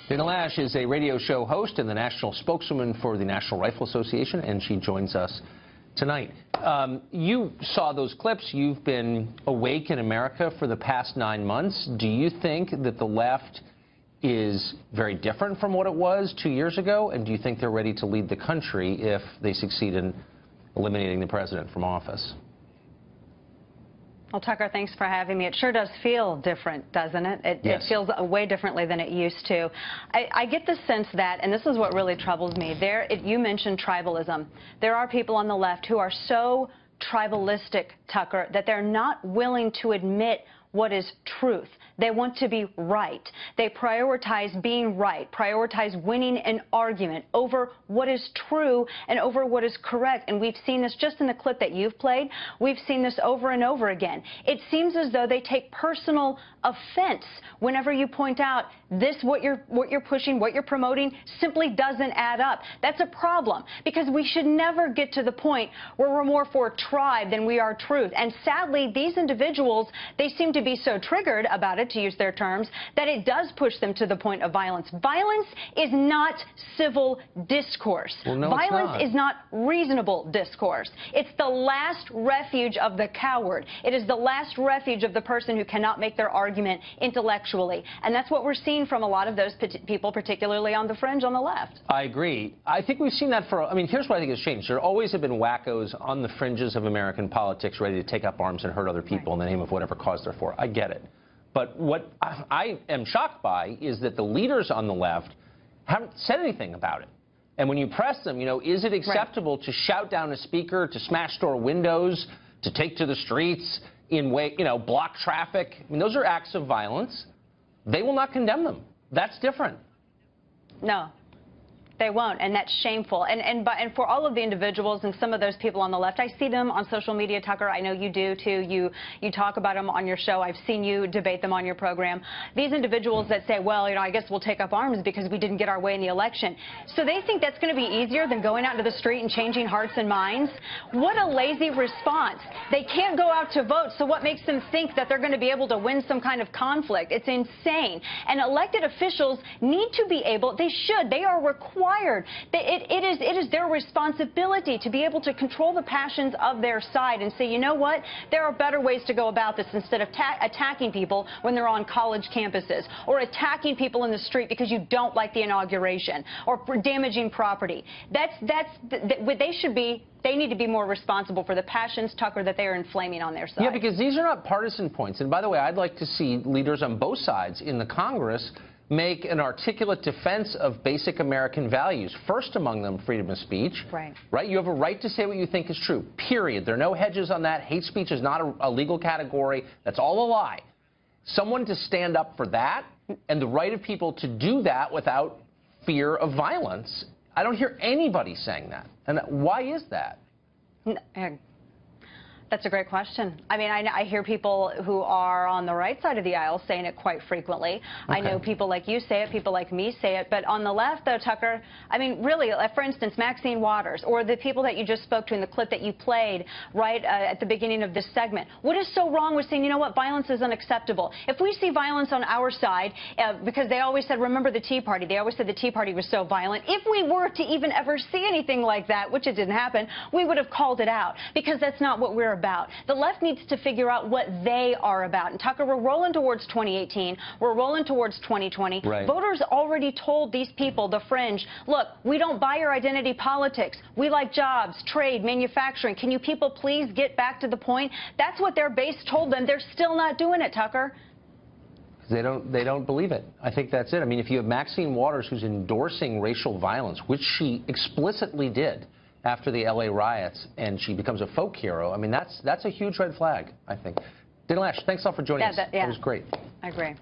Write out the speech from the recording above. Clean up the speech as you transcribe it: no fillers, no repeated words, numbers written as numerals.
Loesch is a radio show host and the national spokeswoman for the National Rifle Association, and she joins us tonight. You saw those clips. You've been awake in America for the past 9 months. Do you think that the left is very different from what it was 2 years ago? And do you think they're ready to lead the country if they succeed in eliminating the president from office? Well, Tucker, thanks for having me. It sure does feel different, doesn't it? Yes. It feels way differently than it used to. I get the sense that, and this is what really troubles me, you mentioned tribalism. There are people on the left who are so tribalistic, Tucker, that they're not willing to admit what is truth. They want to be right. They prioritize being right, prioritize winning an argument over what is true and over what is correct. And we've seen this just in the clip that you've played. We've seen this over and over again. It seems as though they take personal offense whenever you point out what you're pushing, what you're promoting simply doesn't add up. That's a problem, because we should never get to the point where we're more for tribe than we are truth. And sadly, these individuals, they seem to be so triggered about it, to use their terms, that it does push them to the point of violence. Violence is not civil discourse. Well, no, violence is not reasonable discourse. It's the last refuge of the coward. It is the last refuge of the person who cannot make their argument intellectually. And that's what we're seeing from a lot of those people, particularly on the fringe on the left. I agree. I think we've seen that here's what I think has changed. There always have been wackos on the fringes of American politics ready to take up arms and hurt other people in the name of whatever cause they're for. I get it. But what I am shocked by is that the leaders on the left haven't said anything about it. And when you press them, is it acceptable to shout down a speaker, to smash store windows, to take to the streets, block traffic? I mean, those are acts of violence. They will not condemn them. That's different. No. They won't, and that's shameful. And for all of the individuals and some of those people on the left, I see them on social media, Tucker. I know you do, too. You talk about them on your show. I've seen you debate them on your program. These individuals that say, well, I guess we'll take up arms because we didn't get our way in the election. So they think that's going to be easier than going out into the street and changing hearts and minds? What a lazy response. They can't go out to vote, so what makes them think that they're going to be able to win some kind of conflict? It's insane. And elected officials need to be able, they are required. It is their responsibility to be able to control the passions of their side and say, you know what, there are better ways to go about this instead of attacking people when they're on college campuses, or attacking people in the street because you don't like the inauguration, or damaging property. They need to be more responsible for the passions, Tucker, that they are inflaming on their side. Yeah, because these are not partisan points. And by the way, I'd like to see leaders on both sides in the Congress make an articulate defense of basic American values. First among them, freedom of speech. Right? You have a right to say what you think is true, period. There are no hedges on that. Hate speech is not a legal category. That's all a lie. Someone to stand up for that, and the right of people to do that without fear of violence. I don't hear anybody saying that. And why is that? That's a great question. I mean, I hear people who are on the right side of the aisle saying it quite frequently. Okay. I know people like you say it, people like me say it. But on the left, though, Tucker, I mean, really, for instance, Maxine Waters, or the people that you just spoke to in the clip that you played right at the beginning of this segment. What is so wrong with saying, you know what, violence is unacceptable? If we see violence on our side, because they always said, remember the Tea Party. They always said the Tea Party was so violent. If we were to even ever see anything like that, which it didn't happen, we would have called it out, because that's not what we're about. The left needs to figure out what they are about. And Tucker, we're rolling towards 2018. We're rolling towards 2020. Right. Voters already told these people, the fringe, look, we don't buy your identity politics. We like jobs, trade, manufacturing. Can you people please get back to the point? That's what their base told them. They're still not doing it, Tucker. They don't believe it. I think that's it. I mean, if you have Maxine Waters, who's endorsing racial violence, which she explicitly did after the L.A. riots, and she becomes a folk hero, I mean, that's a huge red flag, I think. Loesch, thanks a lot for joining us. That was great. I agree.